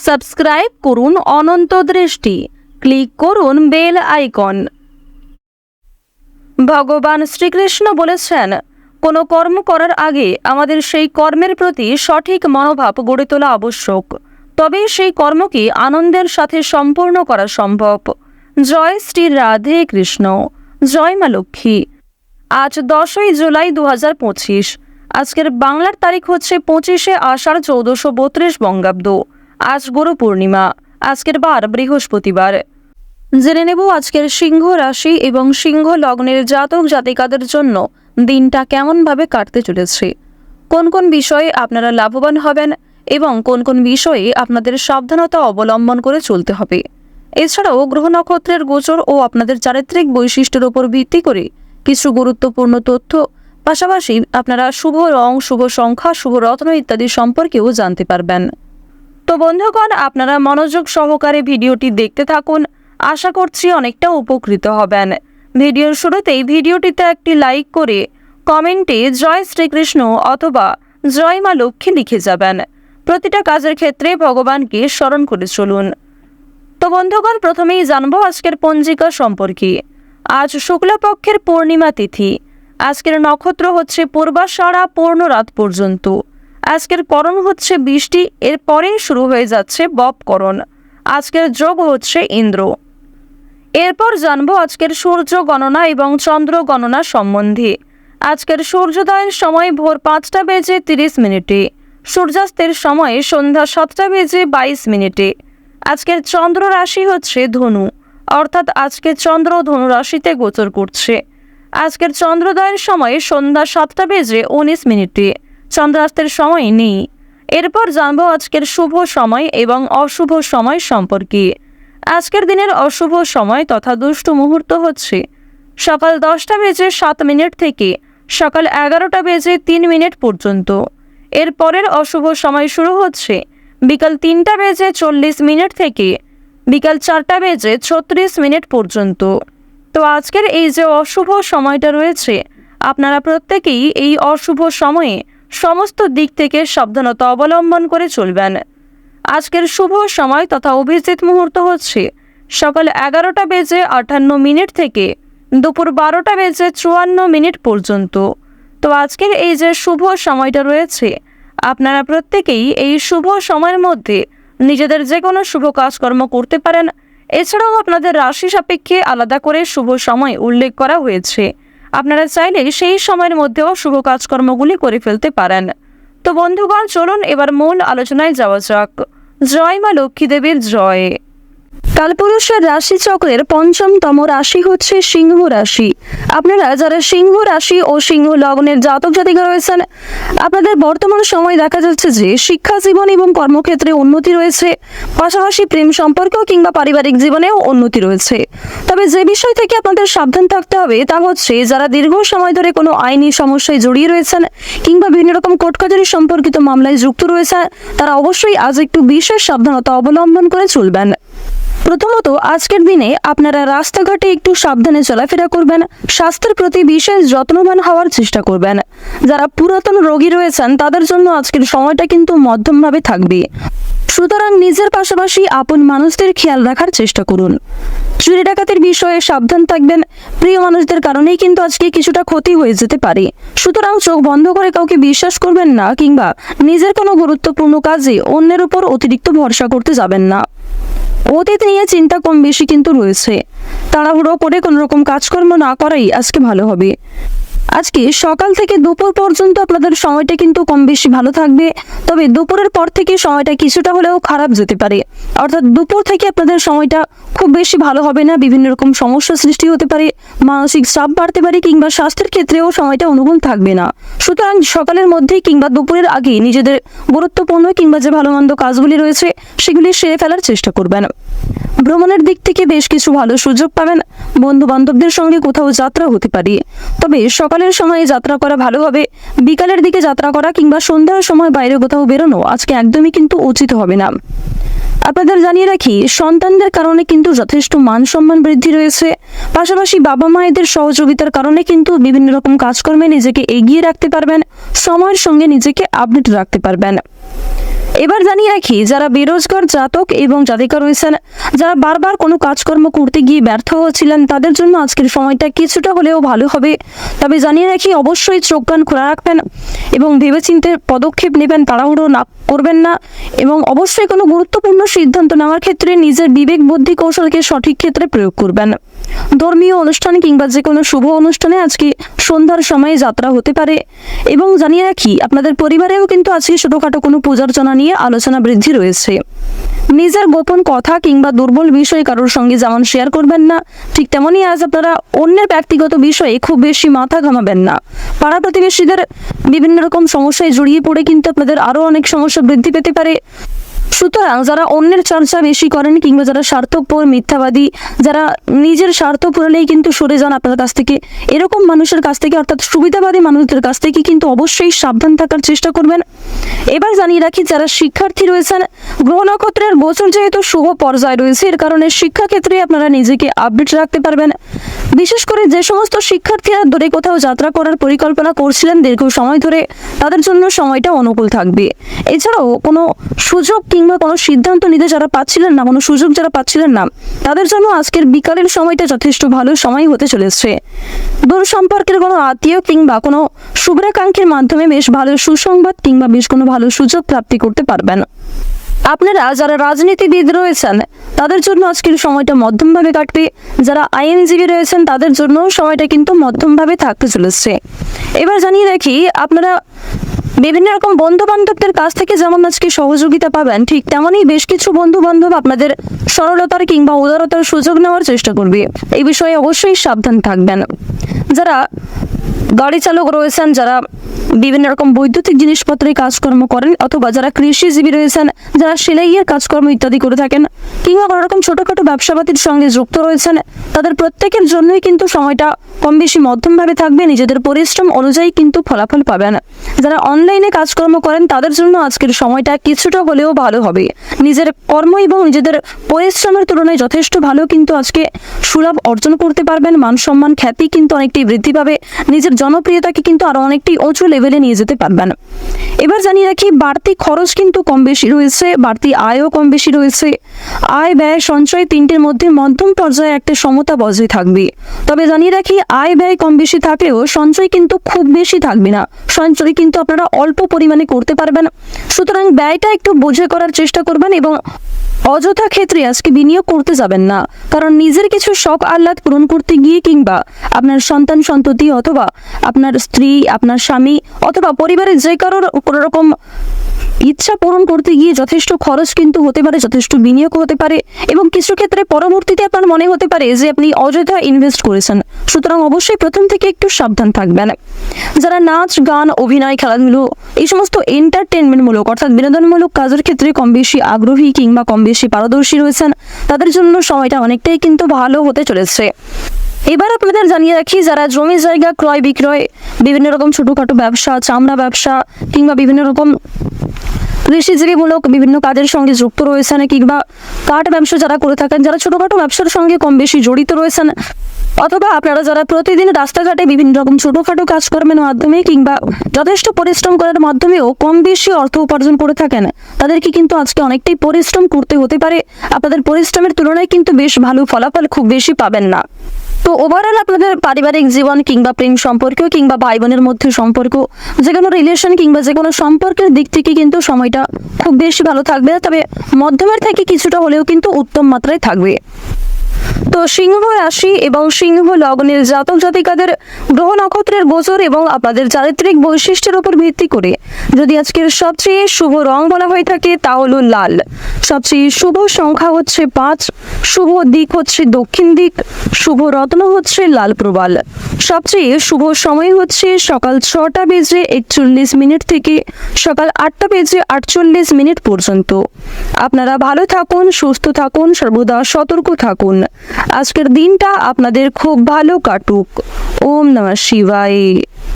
Subscribe করুন অনন্ত দৃষ্টি, click করুন বেল আইকন। ভগবান শ্রীকৃষ্ণ বলেছেন, কোনো কর্ম করার আগে আমাদের সেই কর্মের প্রতি সঠিক মনোভাব গড়ে তোলা আবশ্যক, তবেই সেই কর্মকে আনন্দের সাথে সম্পূর্ণ করা সম্ভব। জয় শ্রী রাধে কৃষ্ণ, জয় মা লক্ষ্মী। আজ 10ই জুলাই 2025। আজকের বাংলার তারিখ হচ্ছে 25শে আষাঢ় 1432 বঙ্গাব্দ। আজ গুরু পূর্ণিমা। আজকের বার বৃহস্পতিবার। জেনে নেব আজকের সিংহ রাশি এবং সিংহ লগ্নের জাতক জাতিকাদের জন্য দিনটা কেমনভাবে কাটতে চলেছে, কোন কোন বিষয়ে আপনারা লাভবান হবেন এবং কোন কোন বিষয়ে আপনাদের সাবধানতা অবলম্বন করে চলতে হবে। এছাড়াও গ্রহ নক্ষত্রের গোচর ও আপনাদের চারিত্রিক বৈশিষ্ট্যের উপর ভিত্তি করে কিছু গুরুত্বপূর্ণ তথ্য, পাশাপাশি আপনারা শুভ রং, শুভ সংখ্যা, শুভ রত্ন ইত্যাদি সম্পর্কেও জানতে পারবেন। তো বন্ধুগণ, আপনারা মনোযোগ সহকারে ভিডিওটি দেখতে থাকুন। আশা করছি অনেকটা উপকৃত হবেন। ভিডিওর শুরুতেই ভিডিওটিতে একটি লাইক করে কমেন্টে জয় শ্রীকৃষ্ণ অথবা জয় মা লক্ষ্মী লিখে যাবেন। প্রতিটা কাজের ক্ষেত্রে ভগবানকে স্মরণ করে চলুন। তো বন্ধুগণ, প্রথমেই জানবো আজকের পঞ্জিকা সম্পর্কে। আজ শুক্লপক্ষের পূর্ণিমা তিথি। আজকের নক্ষত্র হচ্ছে পূর্বাষাঢ়া, পূর্ণ রাত পর্যন্ত। আজকের করণ হচ্ছে বৃষ্টি, এর পরেই শুরু হয়ে যাচ্ছে বপকরণ। আজকের যোগ হচ্ছে ইন্দ্র। এরপর জানবো আজকের সূর্য গণনা এবং চন্দ্র গণনা সম্বন্ধে। আজকের সূর্যোদয়ের সময় ভোর 5টা বেজে 30 মিনিটে, সূর্যাস্তের সময় সন্ধ্যা 7টা বেজে 22 মিনিটে। আজকের চন্দ্র রাশি হচ্ছে ধনু, অর্থাৎ আজকে চন্দ্র ধনু রাশিতে গোচর করছে। আজকের চন্দ্রোদয়ের সময় সন্ধ্যা 7টা বেজে 19 মিনিটে, চন্দ্রাস্তের সময় নেই। এরপর জানবো আজকের শুভ সময় এবং অশুভ সময় সম্পর্কে। আজকের দিনের অশুভ সময় তথা দুষ্ট মুহূর্ত হচ্ছে সকাল 10টা বেজে 7 মিনিট থেকে সকাল 11টা বেজে 3 মিনিট পর্যন্ত। এর পরের অশুভ সময় শুরু হচ্ছে বিকাল 3টা বেজে 40 মিনিট থেকে বিকাল 4টা বেজে 36 মিনিট পর্যন্ত। তো আজকের এই যে অশুভ সময়টা রয়েছে, আপনারা প্রত্যেকেই এই অশুভ সময়ে সমস্ত দিক থেকে সাবধানতা অবলম্বন করে চলবেন। আজকের শুভ সময় তথা অভিজিৎ মুহূর্ত হচ্ছে সকাল 11টা বেজে 58 মিনিট থেকে দুপুর 12টা বেজে 54 মিনিট পর্যন্ত। তো আজকের এই যে শুভ সময়টা রয়েছে, আপনারা প্রত্যেকেই এই শুভ সময়ের মধ্যে নিজেদের যে কোনো শুভ কাজকর্ম করতে পারেন। এছাড়াও আপনাদের রাশি সাপেক্ষে আলাদা করে শুভ সময় উল্লেখ করা হয়েছে, আপনারা চাইলে সেই সময়ের মধ্যেও শুভ কাজকর্মগুলি করে ফেলতে পারেন। তো বন্ধুগণ, চলুন এবার মূল আলোচনায় যাওয়া যাক। জয় মা লক্ষ্মী দেবীর জয়। কালপুরুষের রাশি চক্রের 5মতম রাশি হচ্ছে সিংহ রাশি। আপনারা যারা সিংহ রাশি ও সিংহ লগ্নের জাতক জাতিকা রয়েছেন, আপনাদের বর্তমান সময় দেখা যাচ্ছে যে শিক্ষা জীবন এবং কর্মক্ষেত্রে উন্নতি রয়েছে, পাশাপাশি প্রেম সম্পর্ক কিংবা পারিবারিক জীবনেও উন্নতি রয়েছে। তবে যে বিষয় থেকে আপনাদের সাবধান থাকতে হবে তা হচ্ছে যারা দীর্ঘ সময় ধরে কোনো আইনি সমস্যায় জড়িয়ে রয়েছেন কিংবা বিভিন্ন রকম কোর্ট কাছারি সম্পর্কিত মামলায় যুক্ত রয়েছে, তারা অবশ্যই আজ একটু বিশেষ সাবধানতা অবলম্বন করে চলবেন। প্রথমত, আজকের দিনে আপনারা রাস্তাঘাটে একটু সাবধানে চলাফেরা করবেন, স্বাস্থ্যের প্রতি বিশেষ যত্নবান হওয়ার চেষ্টা করবেন। যারা পুরাতন রোগী রয়েছেন তাদের জন্য আজকের সময়টা কিন্তু মধ্যমভাবে থাকবে, সুতরাং নিজের পাশাপাশি আপন মানুষদের খেয়াল রাখার চেষ্টা করুন। চুরি ডাকাতির বিষয়ে সাবধান থাকবেন, প্রিয় মানুষদের কারণেই কিন্তু আজকে কিছুটা ক্ষতি হয়ে যেতে পারে, সুতরাং চোখ বন্ধ করে কাউকে বিশ্বাস করবেন না কিংবা নিজের কোনো গুরুত্বপূর্ণ কাজে অন্যের উপর অতিরিক্ত ভরসা করতে যাবেন না। অতীত নিয়ে চিন্তা কম বেশি কিন্তু রয়েছে, তাড়াহুড়ো করে কোনো রকম কাজকর্ম না করাই আজকে ভালো হবে। আজকে সকাল থেকে দুপুর পর্যন্ত আপনাদের সময়টা কিন্তু কম বেশি ভালো থাকবে, তবে দুপুরের পর থেকে সময়টা কিছুটা হলেও খারাপ যেতে পারে। অর্থাৎ দুপুর থেকে আপনাদের সময়টা খুব বেশি ভালো হবে না, বিভিন্ন রকম সমস্যা সৃষ্টি হতে পারে, মানসিক চাপ বাড়তে পারে কিংবা স্বাস্থ্যের ক্ষেত্রেও সময়টা অনুকূল থাকবে না। সুতরাং সকালের মধ্যেই কিংবা দুপুরের আগেই নিজেদের গুরুত্বপূর্ণ কিংবা যে ভালো মন্দ কাজগুলি রয়েছে সেগুলি সেরে ফেলার চেষ্টা করবেন। ভ্রমণের দিক থেকে বেশ কিছু ভালো সুযোগ পাবেন, বন্ধু বান্ধবদের সঙ্গে কোথাও যাত্রা হতে পারে, তবে সকালের সময়ে যাত্রা করা ভালো হবে। বিকালের দিকে যাত্রা করা কিংবা সন্ধ্যার সময় বাইরে কোথাও বেরোনো আজকে একদমই কিন্তু উচিত হবে না। আপনাদের জানিয়ে রাখি, সন্তানদের কারণে কিন্তু যথেষ্ট মান সম্মান বৃদ্ধি রয়েছে, পাশাপাশি বাবা মায়েদের সহযোগিতার কারণে কিন্তু বিভিন্ন রকম কাজকর্মে নিজেকে এগিয়ে রাখতে পারবেন, সময়ের সঙ্গে নিজেকে আপডেট রাখতে পারবেন। এবার জানিয়ে রাখি, যারা বেরোজগার জাতক এবং জাতিকা রয়েছেন, যারা বারবার কোনো কাজকর্ম করতে গিয়ে ব্যর্থ হচ্ছিলেন, তাদের জন্য আজকের সময়টা কিছুটা হলেও ভালো হবে। তবে জানিয়ে রাখি, অবশ্যই চোখ কান খোলা রাখবেন এবং ভেবেচিন্তে পদক্ষেপ নেবেন, তাড়াহুড়ো না করবেন না এবং অবশ্যই কোনো গুরুত্বপূর্ণ সিদ্ধান্ত নেওয়ার ক্ষেত্রে নিজের বিবেক বুদ্ধি কৌশলকে সঠিক ক্ষেত্রে প্রয়োগ করবেন। ধর্মীয় অনুষ্ঠান কিংবা যে কোনো শুভ অনুষ্ঠানে আজকে সন্ধ্যার সময়ে যাত্রা হতে পারে। এবং জানিয়ে রাখি, আপনাদের পরিবারেও কিন্তু আজকে ছোটোখাটো কোনো পূজার্চনা নিয়ে আলোচনা বৃদ্ধি রয়েছে। নিজের গোপন কথা কিংবা দুর্বল বিষয় কারোর সঙ্গে যেমন শেয়ার করবেন না, ঠিক তেমনই আজ আপনারা অন্যের ব্যক্তিগত বিষয়ে খুব বেশি মাথা ঘামাবেন না। পাড়া প্রতিবেশীদের বিভিন্ন রকম সমস্যায় জড়িয়ে পড়ে কিন্তু আপনাদের আরও অনেক সমস্যা বৃদ্ধি পেতে পারে। সুতরাং যারা অন্যের চর্চা বেশি করেন কিংবা যারা স্বার্থপর, মিথ্যাবাদী, যারা নিজের স্বার্থ পুরালেই কিন্তু সরে যান আপনার কাছ থেকে, এরকম মানুষের কাছ থেকে অর্থাৎ সুবিধাবাদী মানুষদের কাছ থেকে কিন্তু অবশ্যই সাবধান থাকার চেষ্টা করবেন। এবার জানিয়ে রাখি, যারা শিক্ষার্থী রয়েছেন, গ্রহ নক্ষত্রের গোচর যেহেতু শুভ পর্যায়ে রয়েছে, এর কারণে শিক্ষাক্ষেত্রে আপনারা নিজেকে আপডেট রাখতে পারবেন। বিশেষ করে যে সমস্ত শিক্ষার্থীরা দূরে কোথাও যাত্রা করার পরিকল্পনা করছিলেন দীর্ঘ সময় ধরে, তাদের জন্য সময়টা অনুকূল থাকবে। এছাড়াও কোনো সুযোগ কিংবা কোনো সিদ্ধান্ত নিতে যারা পাচ্ছিলেন না, কোনো সুযোগ যারা পাচ্ছিলেন না, তাদের জন্য আজকের বিকালের সময়টা যথেষ্ট ভালো সময় হতে চলেছে। দূর সম্পর্কের কোনো আত্মীয় কিংবা কোনো শুভ্রাকাঙ্ক্ষীর মাধ্যমে বেশ ভালো সুসংবাদ কিংবা বেশ কোনো ভালো সুযোগ প্রাপ্তি করতে পারবেন। আপনারা যারা রাজনীতিবিদ রয়েছেন, তাদের জন্য আজকের সময়টা মধ্যমভাবে কাটবে। যারা আইনজীবী রয়েছেন, তাদের জন্য সময়টা কিন্তু মধ্যমভাবে থাকতে চলেছে। এবার জানিয়ে রাখি, আপনারা বিভিন্ন রকম বন্ধু বান্ধবদের কাছ থেকে যেমন আজকে সহযোগিতা পাবেন, ঠিক তেমনই বেশ কিছু বন্ধু বান্ধব আপনাদের সরলতার কিংবা উদারতার সুযোগ নেওয়ার চেষ্টা করবে। এই বিষয়ে অবশ্যই সাবধান থাকবেন। যারা গাড়ি চালক রয়েছেন, যারা বিভিন্ন রকম বৈদ্যুতিক জিনিসপত্রের কাজকর্ম করেন, অথবা যারা কৃষিজীবী রয়েছেন, যারা সেলাইয়ের কাজকর্ম ইত্যাদি করে থাকেন, কিংবা কোনো রকম ছোটোখাটো ব্যবসাপাতির সঙ্গে যুক্ত রয়েছেন, তাদের প্রত্যেকের জন্যই কিন্তু সময়টা কম বেশি মধ্যমভাবে থাকবে। নিজেদের পরিশ্রম অনুযায়ী কিন্তু ফলাফল পাবেন। যারা অনলাইনে কাজকর্ম করেন, তাদের জন্য আজকের সময়টা কিছুটা হলেও ভালো হবে। নিজের কর্ম এবং নিজেদের পরিশ্রমের তুলনায় যথেষ্ট ভালো কিন্তু আজকে সুলাভ অর্জন করতে পারবেন। মান সম্মান, খ্যাতি কিন্তু অনেকটাই বৃদ্ধি পাবে। নিজের জনপ্রিয়তাকে কিন্তু আরও অনেকটাই উঁচু লেভেলে নিয়ে যেতে পারবেন। এবার জানিয়ে রাখি, বাড়তি খরচ কিন্তু কম বেশি রয়েছে, বাড়তি আয়ও কম বেশি রয়েছে। আয়, ব্যয়, সঞ্চয় তিনটির মধ্যে মধ্যম পর্যায়ে একটা সমতা বজায় থাকবে। তবে জানিয়ে রাখি, আয় ব্যয় কম বেশি থাকলেও সঞ্চয় কিন্তু খুব বেশি থাকবে না। সঞ্চয় কিন্তু আপনারা অল্প পরিমাণে করতে পারবেন। সুতরাং ব্যয়টা একটু বুঝে করার চেষ্টা করবেন এবং অযথা ক্ষেত্রে আজকে বিনিয়োগ করতে যাবেন না। কারণ নিজের কিছু শখ আহ্লাদ পূরণ করতে গিয়ে কিংবা আপনার সন্তান সন্ততি অথবা আপনার স্ত্রী, আপনার স্বামী অথবা পরিবারের যে কারোর কোনো রকম ইচ্ছা পূরণ করতে গিয়ে যথেষ্ট খরচ কিন্তু হতে পারে, যথেষ্ট বিনিয়োগ হতে পারে এবং কিছু ক্ষেত্রে পরবর্তীতে আপনার মনে হতে পারে যে আপনি অযথা ইনভেস্ট করেছেন। সুতরাং অবশ্যই প্রথম থেকে একটু সাবধান থাকবেন। যারা নাচ, গান, অভিনয়, খেলাধুলো এই সমস্ত এন্টারটেনমেন্টমূলক অর্থাৎ বিনোদনমূলক কাজের ক্ষেত্রে কম বেশি আগ্রহী কিংবা কম বেশি পারদর্শী রয়েছেন, তাদের জন্য সময়টা অনেকটাই কিন্তু ভালো হতে চলেছে। এবার আপনাদের জানিয়ে রাখি, যারা জমি জায়গা ক্রয় বিক্রয়, বিভিন্ন রকম ছোটোখাটো ব্যবসা, চামড়া ব্যবসা কিংবা বিভিন্ন রকম কৃষিজীবীমূলক বিভিন্ন কাজের সঙ্গে যুক্ত রয়েছেন কিংবা কাঠ ব্যবসা যারা করে থাকেন, যারা ছোটোখাটো ব্যবসার সঙ্গে কম বেশি জড়িত রয়েছেন, অথবা আপনারা যারা প্রতিদিন রাস্তাঘাটে বিভিন্ন রকম ছোটোখাটো কাজকর্মের মাধ্যমে কিংবা যথেষ্ট পরিশ্রম করার মাধ্যমেও কম বেশি অর্থ উপার্জন করে থাকেন, তাদেরকে কিন্তু আজকে অনেকটাই পরিশ্রম করতে হতে পারে। আপনাদের পরিশ্রমের তুলনায় কিন্তু বেশ ভালো ফলাফল খুব বেশি পাবেন না। তো ওভারঅল আপনাদের পারিবারিক জীবন কিংবা প্রেম সম্পর্ক কিংবা ভাই বোনের মধ্যে সম্পর্ক, যে কোনো রিলেশন কিংবা যে কোনো সম্পর্কের দিক থেকে কিন্তু সময়টা খুব বেশি ভালো থাকবে। তবে মধ্যমের থেকে কিছুটা হলেও কিন্তু উত্তম মাত্রায় থাকবে। তো সিংহ রাশি এবং সিংহ লগ্নের জাতক জাতিকাদের গ্রহ নক্ষত্রের গোচর এবং আপনাদের চারিত্রিক বৈশিষ্ট্যের উপর ভিত্তি করে যদি আজকের সবচেয়ে শুভ রং বলা হয়ে থাকে তা হলো লাল। সবচেয়ে শুভ সংখ্যা হচ্ছে 5, শুভ দিক হচ্ছে দক্ষিণ দিক, শুভ রত্ন হচ্ছে লাল প্রবাল। সবচেয়ে শুভ সময় হচ্ছে সকাল 6টা বেজে 41 মিনিট থেকে সকাল 8টা বেজে 48 মিনিট পর্যন্ত। আপনারা ভালো থাকুন, সুস্থ থাকুন, সর্বদা সতর্ক থাকুন। আজকের দিনটা আপনাদের খুব ভালো কাটুক। ওম নমঃ শিবায়।